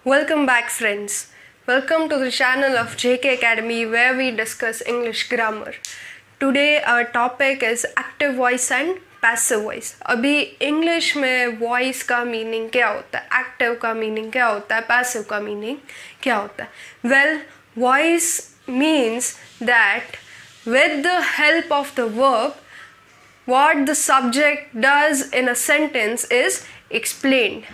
Welcome back, friends. Welcome to the channel of JK Academy where we discuss English grammar. Today our topic is active voice and passive voice. अभी English में voice का meaning क्या होता है, active का meaning क्या होता है, passive का meaning क्या होता है? Well, voice means that with the help of the verb, what the subject does in a sentence is explained,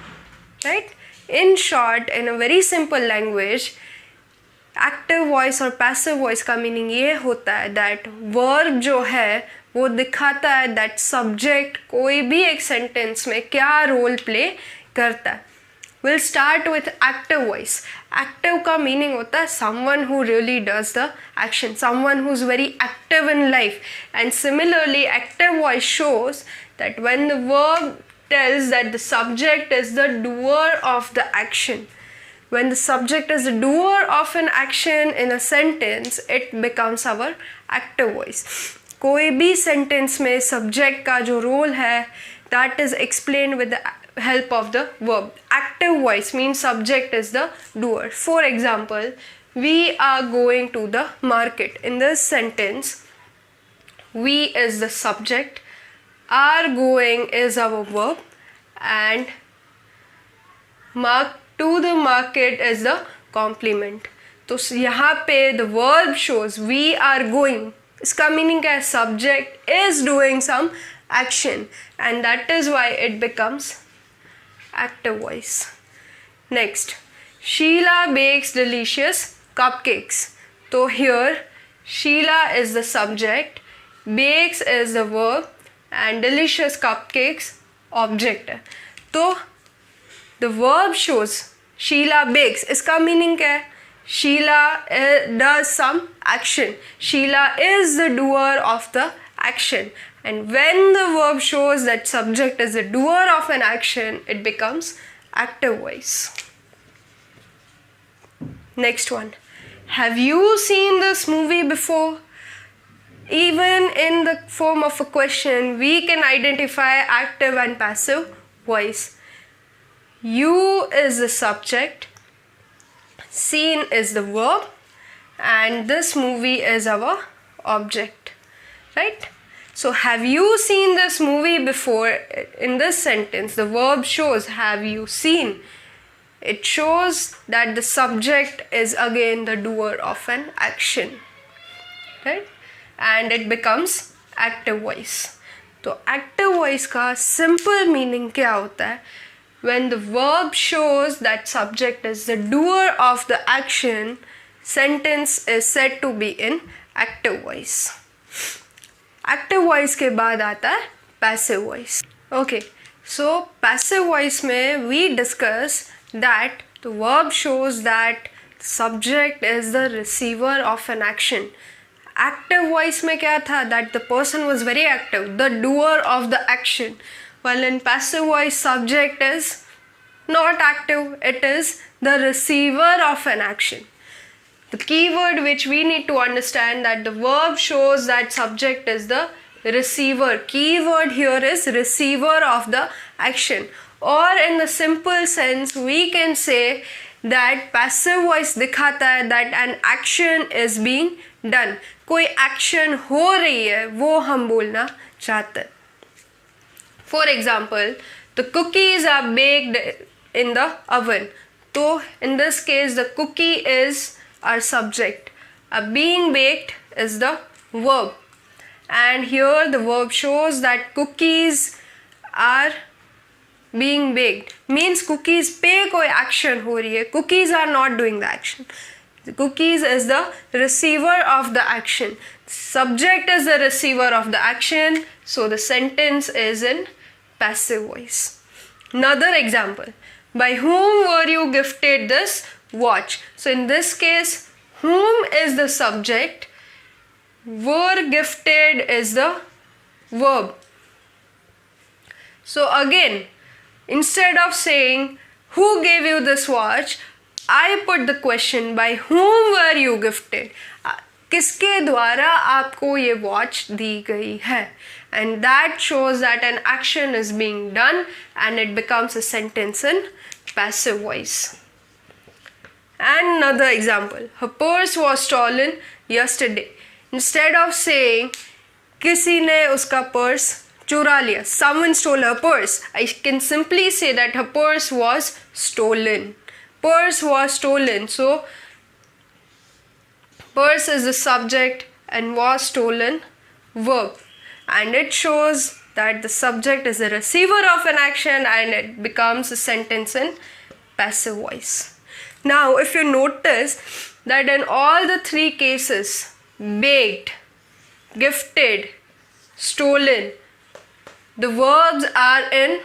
right? In short, in a very simple language, active voice और passive voice का meaning ये होता है that verb जो है वो दिखाता है that subject कोई भी एक sentence में क्या role play करता है. We'll start with active voice. Active का meaning होता है someone who really does the action, someone who's very active in life. And similarly, active voice shows that when the verb tells that the subject is the doer of the action. When the subject is the doer of an action in a sentence, it becomes our active voice. कोई भी sentence में subject का जो role है, that is explained with the help of the verb. Active voice means subject is the doer. For example, we are going to the market. In this sentence, we is the subject, are going is our verb, and to the market is the complement. तो यहाँ पे the verb shows we are going. इसका meaning क्या है? Subject is doing some action, and that is why it becomes active voice. Next, Sheila bakes delicious cupcakes. So here Sheila is the subject, bakes is the verb, and delicious cupcakes object है. तो the verb shows Sheila bakes. इसका meaning क्या है? Sheila does some action. Sheila is the doer of the action. And when the verb shows that subject is the doer of an action, it becomes active voice. Next one. Have you seen this movie before? Even in the form of a question, we can identify active and passive voice. You is the subject, seen is the verb, and this movie is our object, right? So have you seen this movie before? In this sentence, the verb shows have you seen. It shows that the subject is again the doer of an action, right? And it becomes active voice. तो active voice का simple meaning क्या होता है? When the verb shows that subject is the doer of the action, sentence is said to be in active voice. Active voice के बाद आता है passive voice. Okay, so passive voice में we discuss that the verb shows that the subject is the receiver of an action. Active voice में क्या था? That the person was very active, the doer of the action. While in passive voice, subject is not active, it is the receiver of an action. The keyword which we need to understand that the verb shows that subject is the receiver. Keyword here is receiver of the action. Or in the simple sense, we can say that passive voice दिखाता है that an action is being done. कोई action हो रही है वो हम बोलना चाहते हैं. For example, the cookies are baked in the oven. So in this case, the cookie is our subject. Being baked is the verb. And here the verb shows that cookies are being baked. Means cookies पे कोई action हो रही है. Cookies are not doing the action. The cookies is the receiver of the action. Subject is the receiver of the action. So the sentence is in passive voice. Another example. By whom were you gifted this watch? So in this case, whom is the subject, were gifted is the verb. So again, instead of saying who gave you this watch, I put the question by whom were you gifted? किसके द्वारा आपको ये watch the गई है? And that shows that an action is being done and it becomes a sentence in passive voice. And another example, her purse was stolen yesterday. Instead of saying किसी ने उसका purse चुरा लिया, someone stole her purse, I can simply say that her purse was stolen. Purse was stolen. So purse is the subject and was stolen verb, and it shows that the subject is the receiver of an action and it becomes a sentence in passive voice. Now if you notice that in all the three cases, baked, gifted, stolen, the verbs are in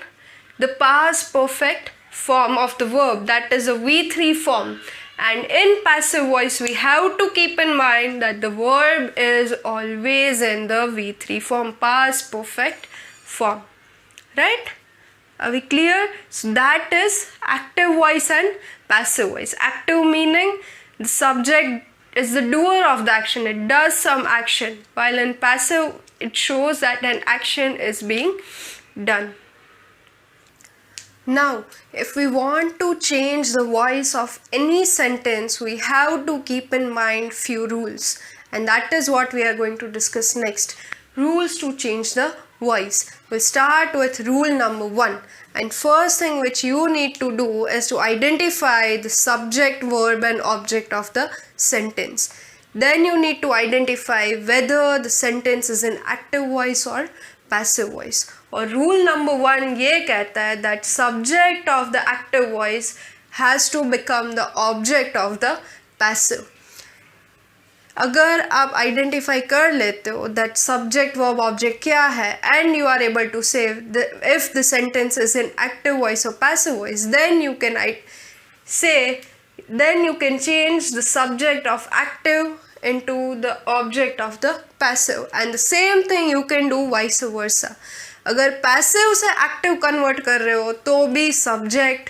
the past perfect form of the verb, that is a V3 form. And in passive voice, we have to keep in mind that the verb is always in the V3 form, past perfect form. Right? Are we clear? So that is active voice and passive voice. Active meaning the subject is the doer of the action, it does some action, while in passive it shows that an action is being done. Now, if we want to change the voice of any sentence, we have to keep in mind few rules, and that is what we are going to discuss next. Rules to change the voice. We'll start with rule number 1. And first thing which you need to do is to identify the subject, verb and object of the sentence. Then you need to identify whether the sentence is in active voice or passive voice. और rule number 1 ये कहता है that subject of the active voice has to become the object of the passive. अगर आप identify कर लेते हो that subject verb object क्या है and you are able to say if the sentence is in active voice और passive voice, then you can then you can change the subject of active into the object of the passive, and the same thing you can do vice versa. अगर passive से active convert कर रहे हो तो भी subject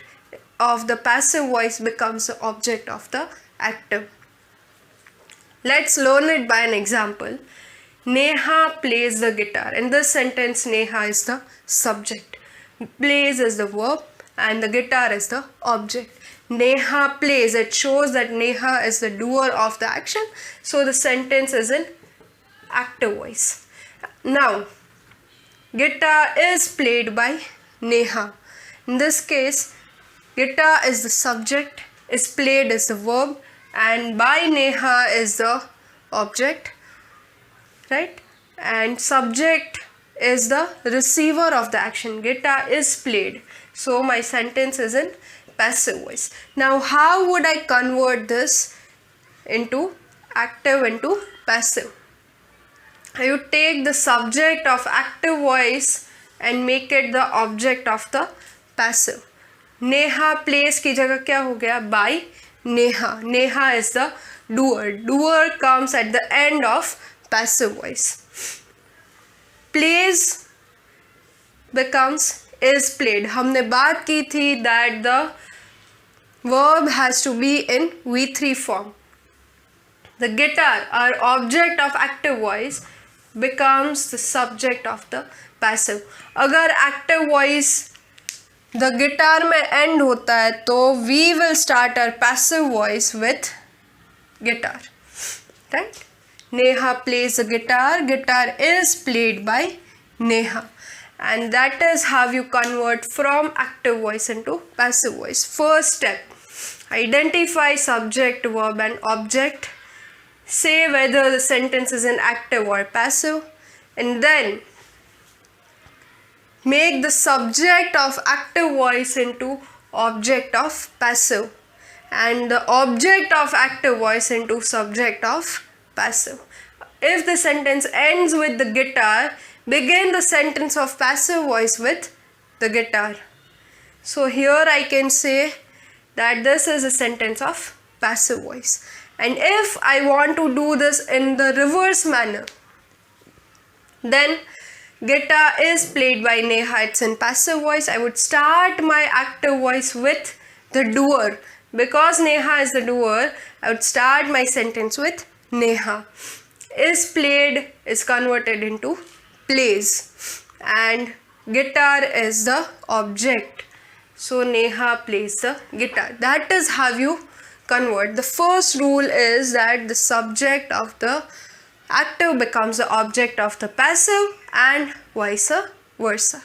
of the passive voice becomes the object of the active. Let's learn it by an example. Neha plays the guitar. In this sentence, Neha is the subject, plays is the verb, and the guitar is the object. Neha plays, it shows that Neha is the doer of the action, so the sentence is in active voice. Now, guitar is played by Neha. In this case, guitar is the subject, is played is the verb, and by Neha is the object, right? And subject is the receiver of the action. Guitar is played. So my sentence is in passive voice. Now how would I convert this into active into passive? I would take the subject of active voice and make it the object of the passive. Neha plays की जगह क्या हो गया? By Neha. Neha is the doer. Doer comes at the end of passive voice. Plays becomes is played. हमने बात की थी that the verb has to be in V3 form. The guitar, our object of active voice, becomes the subject of the passive. अगर active voice the guitar में end होता है तो we will start our passive voice with guitar, right? Neha plays the guitar. Guitar is played by Neha, and that is how you convert from active voice into passive voice. First step, identify subject, verb and object. Say whether the sentence is in active or passive, and then make the subject of active voice into object of passive, and the object of active voice into subject of passive. If the sentence ends with the guitar, begin the sentence of passive voice with the guitar. So here I can say that this is a sentence of passive voice. And if I want to do this in the reverse manner, then guitar is played by Neha, it's in passive voice. I would start my active voice with the doer. Because Neha is the doer, I would start my sentence with Neha. Is played is converted into plays, and guitar is the object. So Neha plays the guitar. That is how you convert, the first rule is that the subject of the active becomes the object of the passive and vice versa.